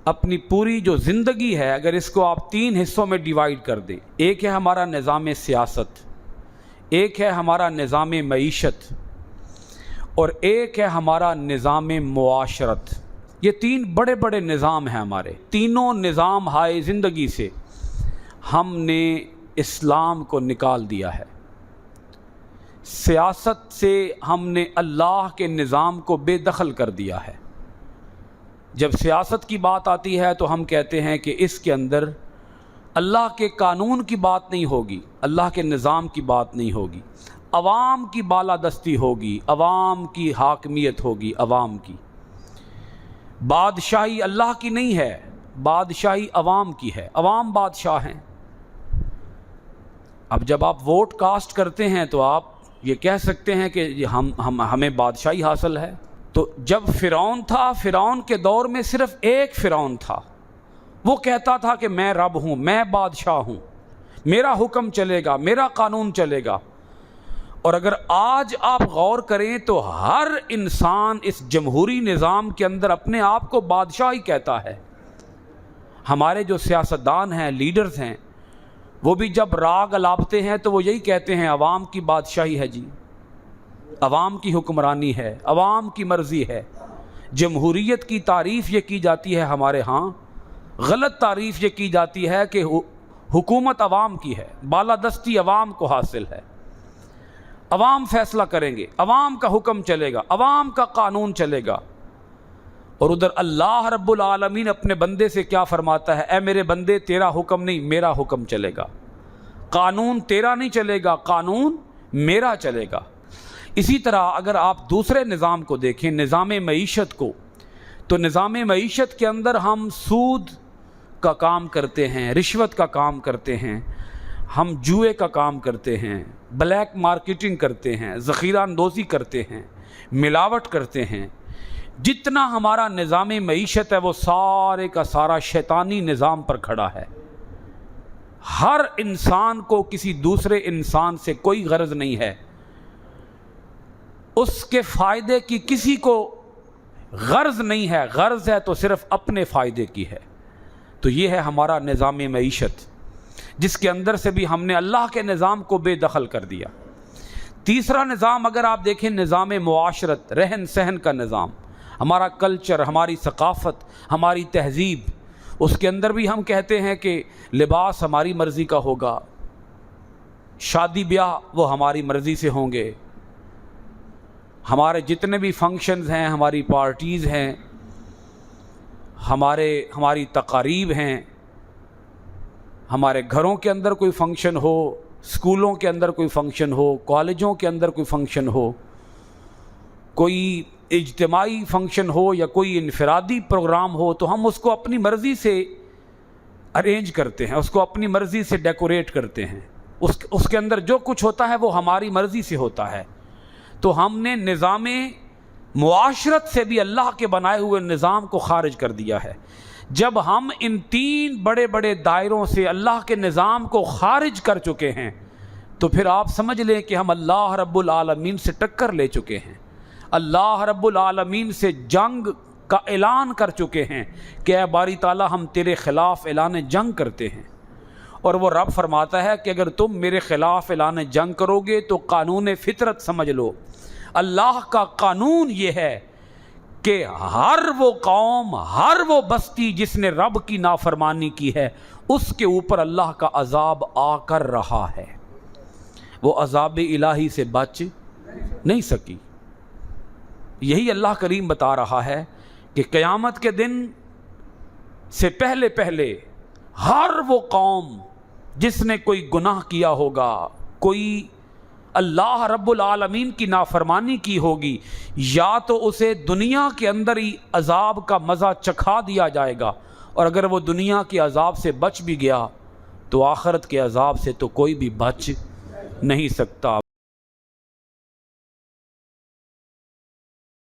اپنی پوری جو زندگی ہے اگر اس کو آپ 3 حصوں میں ڈیوائیڈ کر دیں، ایک ہے ہمارا نظام سیاست، ایک ہے ہمارا نظام معیشت، اور ایک ہے ہمارا نظام معاشرت۔ یہ 3 بڑے بڑے نظام ہیں ہمارے۔ تینوں نظام ہائے زندگی سے ہم نے اسلام کو نکال دیا ہے۔ سیاست سے ہم نے اللہ کے نظام کو بے دخل کر دیا ہے۔ جب سیاست کی بات آتی ہے تو ہم کہتے ہیں کہ اس کے اندر اللہ کے قانون کی بات نہیں ہوگی، اللہ کے نظام کی بات نہیں ہوگی، عوام کی بالادستی ہوگی، عوام کی حاکمیت ہوگی، عوام کی۔ بادشاہی اللہ کی نہیں ہے، بادشاہی عوام کی ہے، عوام بادشاہ ہیں۔ اب جب آپ ووٹ کاسٹ کرتے ہیں تو آپ یہ کہہ سکتے ہیں کہ ہمیں بادشاہی حاصل ہے۔ تو جب فرعون تھا، فرعون کے دور میں صرف ایک فرعون تھا، وہ کہتا تھا کہ میں رب ہوں، میں بادشاہ ہوں، میرا حکم چلے گا، میرا قانون چلے گا۔ اور اگر آج آپ غور کریں تو ہر انسان اس جمہوری نظام کے اندر اپنے آپ کو بادشاہ ہی کہتا ہے۔ ہمارے جو سیاستدان ہیں، لیڈرز ہیں، وہ بھی جب راگ الاپتے ہیں تو وہ یہی کہتے ہیں عوام کی بادشاہی ہے جی، عوام کی حکمرانی ہے، عوام کی مرضی ہے۔ جمہوریت کی تعریف یہ کی جاتی ہے ہمارے ہاں، غلط تعریف یہ کی جاتی ہے کہ حکومت عوام کی ہے، بالادستی عوام کو حاصل ہے، عوام فیصلہ کریں گے، عوام کا حکم چلے گا، عوام کا قانون چلے گا۔ اور ادھر اللہ رب العالمین اپنے بندے سے کیا فرماتا ہے؟ اے میرے بندے، تیرا حکم نہیں میرا حکم چلے گا، قانون تیرا نہیں چلے گا، قانون میرا چلے گا۔ اسی طرح اگر آپ دوسرے نظام کو دیکھیں، نظام معیشت کو، تو نظام معیشت کے اندر ہم سود کا کام کرتے ہیں، رشوت کا کام کرتے ہیں، ہم جوئے کا کام کرتے ہیں، بلیک مارکیٹنگ کرتے ہیں، ذخیرہ اندوزی کرتے ہیں، ملاوٹ کرتے ہیں۔ جتنا ہمارا نظام معیشت ہے وہ سارے کا سارا شیطانی نظام پر کھڑا ہے۔ ہر انسان کو کسی دوسرے انسان سے کوئی غرض نہیں ہے، اس کے فائدے کی کسی کو غرض نہیں ہے، غرض ہے تو صرف اپنے فائدے کی ہے۔ تو یہ ہے ہمارا نظام معیشت، جس کے اندر سے بھی ہم نے اللہ کے نظام کو بے دخل کر دیا۔ تیسرا نظام اگر آپ دیکھیں، نظام معاشرت، رہن سہن کا نظام، ہمارا کلچر، ہماری ثقافت، ہماری تہذیب، اس کے اندر بھی ہم کہتے ہیں کہ لباس ہماری مرضی کا ہوگا، شادی بیاہ وہ ہماری مرضی سے ہوں گے، ہمارے جتنے بھی فنکشنز ہیں، ہماری پارٹیز ہیں، ہماری تقاریب ہیں، ہمارے گھروں کے اندر کوئی فنکشن ہو، اسکولوں کے اندر کوئی فنکشن ہو، کالجوں کے اندر کوئی فنکشن ہو، کوئی اجتماعی فنکشن ہو یا کوئی انفرادی پروگرام ہو، تو ہم اس کو اپنی مرضی سے ارینج کرتے ہیں، اس کو اپنی مرضی سے ڈیکوریٹ کرتے ہیں، اس کے اندر جو کچھ ہوتا ہے وہ ہماری مرضی سے ہوتا ہے۔ تو ہم نے نظام معاشرت سے بھی اللہ کے بنائے ہوئے نظام کو خارج کر دیا ہے۔ جب ہم ان 3 بڑے بڑے دائروں سے اللہ کے نظام کو خارج کر چکے ہیں تو پھر آپ سمجھ لیں کہ ہم اللہ رب العالمین سے ٹکر لے چکے ہیں، اللہ رب العالمین سے جنگ کا اعلان کر چکے ہیں کہ اے باری تعالیٰ ہم تیرے خلاف اعلان جنگ کرتے ہیں۔ اور وہ رب فرماتا ہے کہ اگر تم میرے خلاف اعلان جنگ کرو گے تو قانون فطرت سمجھ لو، اللہ کا قانون یہ ہے کہ ہر وہ قوم، ہر وہ بستی جس نے رب کی نافرمانی کی ہے، اس کے اوپر اللہ کا عذاب آ کر رہا ہے، وہ عذاب الہی سے بچ نہیں سکی۔ یہی اللہ کریم بتا رہا ہے کہ قیامت کے دن سے پہلے پہلے ہر وہ قوم جس نے کوئی گناہ کیا ہوگا، کوئی اللہ رب العالمین کی نافرمانی کی ہوگی، یا تو اسے دنیا کے اندر ہی عذاب کا مزہ چکھا دیا جائے گا، اور اگر وہ دنیا کے عذاب سے بچ بھی گیا تو آخرت کے عذاب سے تو کوئی بھی بچ نہیں سکتا۔